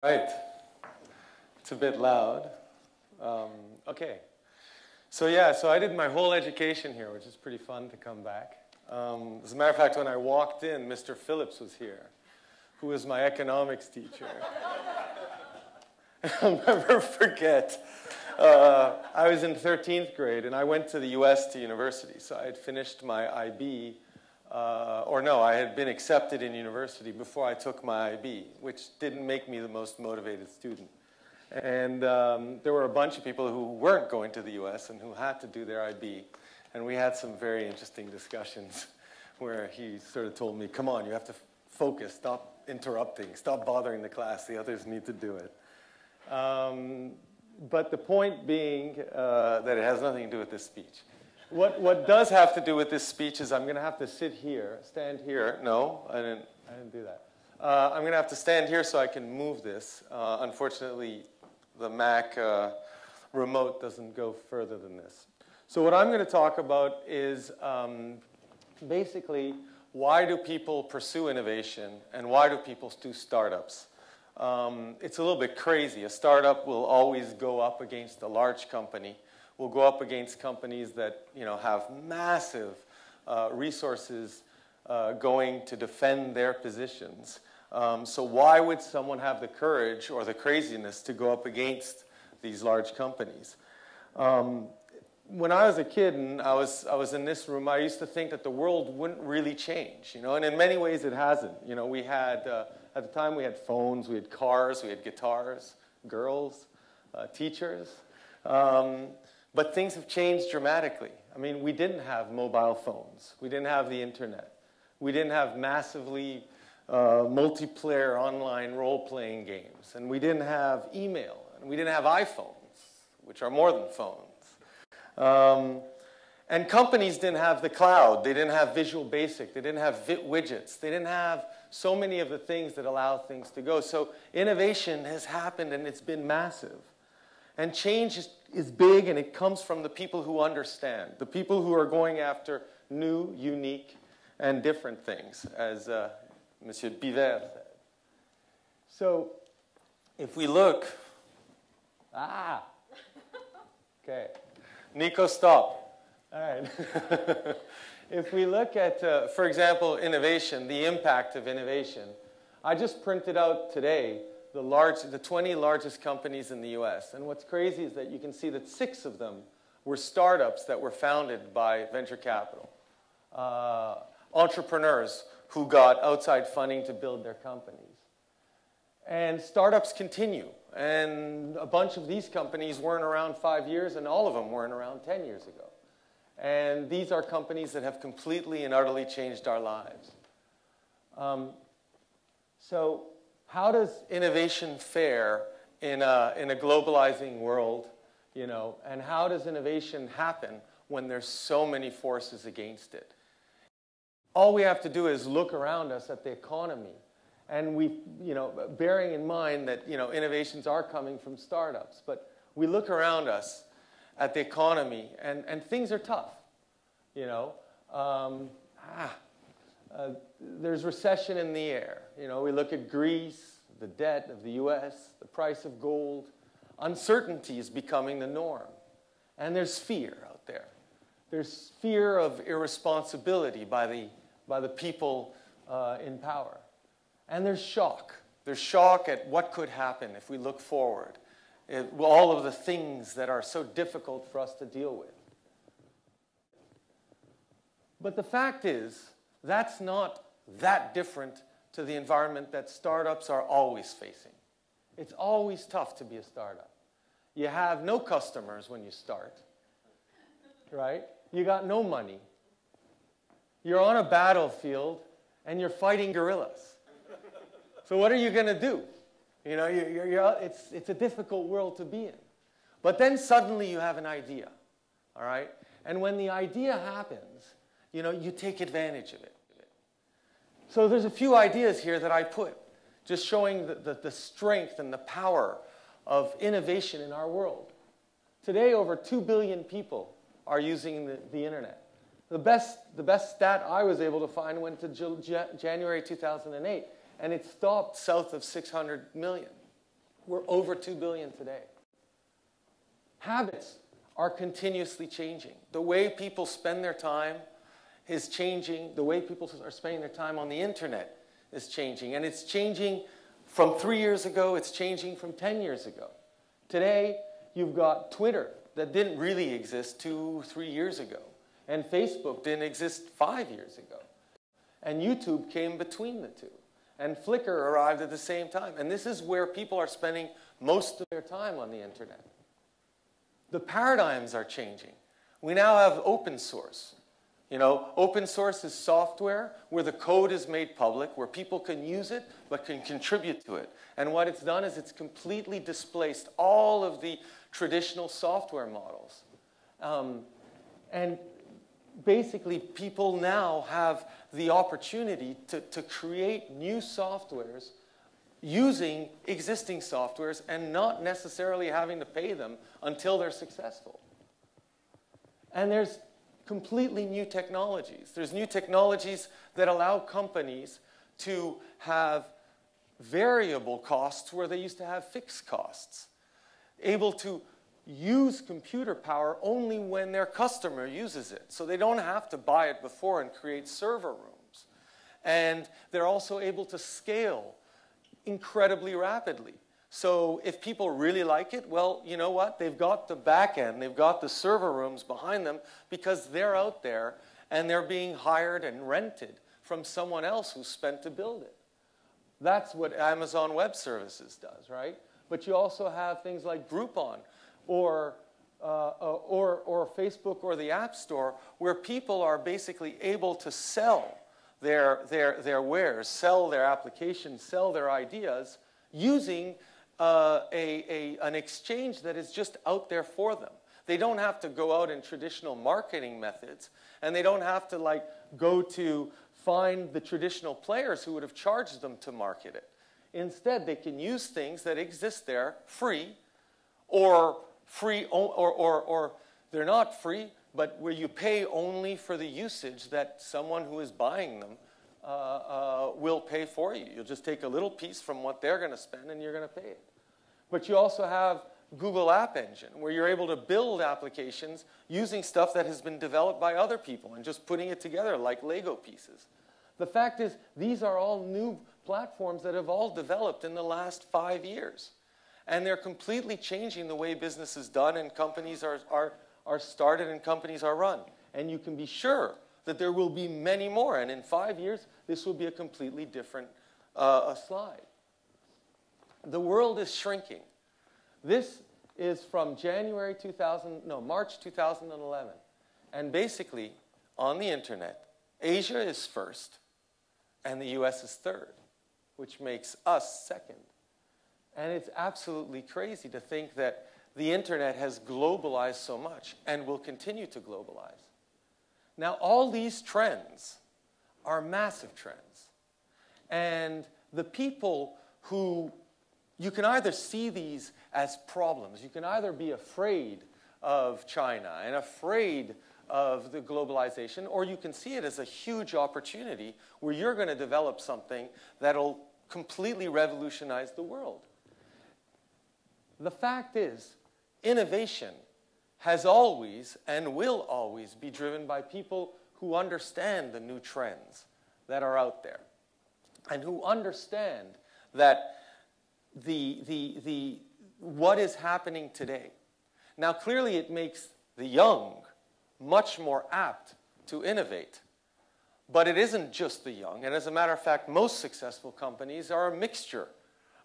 Right. It's a bit loud. Okay. So I did my whole education here, which is pretty fun to come back. As a matter of fact, when I walked in, Mr. Phillips was here, who was my economics teacher. I'll never forget. I was in 13th grade, and I went to the US to university. So I had finished my IB, I had been accepted in university before I took my IB, which didn't make me the most motivated student. And there were a bunch of people who weren't going to the US and who had to do their IB. And we had some very interesting discussions where he sort of told me, come on, you have to focus, stop interrupting, stop bothering the class, the others need to do it. But the point being that it has nothing to do with this speech. What does have to do with this speech is I'm going to have to sit here, stand here. No, I didn't do that. I'm going to have to stand here so I can move this. Unfortunately, the Mac remote doesn't go further than this. So what I'm going to talk about is basically why do people pursue innovation and why do people do startups? It's a little bit crazy. A startup will always go up against a large company. Will go up against companies that have massive resources going to defend their positions. So why would someone have the courage or the craziness to go up against these large companies? When I was a kid and I was in this room, I used to think that the world wouldn't really change, and in many ways it hasn't. We had at the time we had phones, we had cars, we had guitars, girls, teachers. But things have changed dramatically. I mean, we didn't have mobile phones. We didn't have the internet. We didn't have massively multiplayer online role-playing games. And we didn't have email. And we didn't have iPhones, which are more than phones. And companies didn't have the cloud. They didn't have Visual Basic. They didn't have widgets. They didn't have so many of the things that allow things to go. So innovation has happened, and it's been massive. And change is big, and it comes from the people who understand, the people who are going after new, unique, and different things, as Monsieur Biver said. So if we look, okay, Nico, stop. All right. If we look at, for example, innovation, the impact of innovation, I just printed out today the 20 largest companies in the US. And what's crazy is that you can see that 6 of them were startups that were founded by venture capital. Entrepreneurs who got outside funding to build their companies. And startups continue. And a bunch of these companies weren't around 5 years, and all of them weren't around 10 years ago. And these are companies that have completely and utterly changed our lives. So how does innovation fare in a globalizing world, and how does innovation happen when there's so many forces against it? All we have to do is look around us at the economy, and bearing in mind that, innovations are coming from startups, but we look around us at the economy, and things are tough, there's recession in the air. We look at Greece, the debt of the US, the price of gold. Uncertainty is becoming the norm. And there's fear out there. There's fear of irresponsibility by the people in power. And there's shock. There's shock at what could happen if we look forward. All of the things that are so difficult for us to deal with. But the fact is, that's not that different to the environment that startups are always facing. It's always tough to be a startup. You have no customers when you start, right? You got no money. You're on a battlefield, and you're fighting guerrillas. So what are you going to do? It's a difficult world to be in. But then suddenly you have an idea, all right? And when the idea happens, you take advantage of it. So there's a few ideas here that I put, just showing the strength and the power of innovation in our world. Today, over 2 billion people are using the internet. The best stat I was able to find went to January 2008, and it stopped south of 600 million. We're over 2 billion today. Habits are continuously changing. The way people spend their time is changing. The way people are spending their time on the internet is changing. And it's changing from 3 years ago. It's changing from 10 years ago. Today, you've got Twitter that didn't really exist 2-3 years ago. And Facebook didn't exist 5 years ago. And YouTube came between the two. And Flickr arrived at the same time. And this is where people are spending most of their time on the internet. The paradigms are changing. We now have open source. You know, open source is software where the code is made public, where people can use it but can contribute to it. And what it's done is it's completely displaced all of the traditional software models. And basically, people now have the opportunity to create new softwares using existing softwares and not necessarily having to pay them until they're successful. And there's completely new technologies. There's new technologies that allow companies to have variable costs where they used to have fixed costs. Able to use computer power only when their customer uses it. So they don't have to buy it before and create server rooms. And they're also able to scale incredibly rapidly. So if people really like it, well, you know what? They've got the back end, they've got the server rooms behind them because they're out there and they're being hired and rented from someone else who's spent to build it. That's what Amazon Web Services does, right? But you also have things like Groupon or Facebook or the App Store where people are basically able to sell their wares, sell their applications, sell their ideas using an exchange that is just out there for them. They don't have to go out in traditional marketing methods, and they don't have to like go to find the traditional players who would have charged them to market it. Instead, they can use things that exist there free, or they're not free, but where you pay only for the usage that someone who is buying them will pay for you. You'll just take a little piece from what they're going to spend and you're going to pay it. But you also have Google App Engine, where you're able to build applications using stuff that has been developed by other people and just putting it together like Lego pieces. The fact is, these are all new platforms that have all developed in the last 5 years. And they're completely changing the way business is done and companies are started and companies are run. And you can be sure that there will be many more. And in 5 years, this will be a completely different slide. The world is shrinking. This is from March 2011. And basically, on the internet, Asia is first and the US is third, which makes us second. And it's absolutely crazy to think that the internet has globalized so much and will continue to globalize. Now, all these trends are massive trends. And the people who, you can either see these as problems. You can either be afraid of China and afraid of the globalization, or you can see it as a huge opportunity where you're going to develop something that'll completely revolutionize the world. The fact is, innovation has always and will always be driven by people who understand the new trends that are out there and who understand that what is happening today. Now, clearly it makes the young much more apt to innovate. But it isn't just the young. And as a matter of fact, most successful companies are a mixture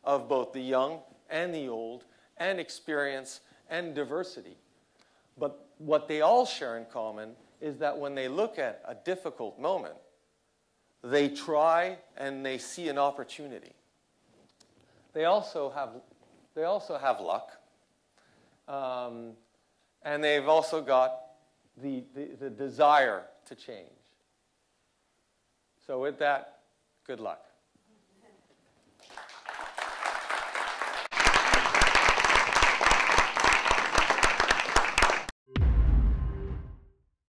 of both the young and the old, and experience and diversity. But what they all share in common is that when they look at a difficult moment, they try and they see an opportunity. They also have luck, and they've also got the desire to change. So with that, good luck.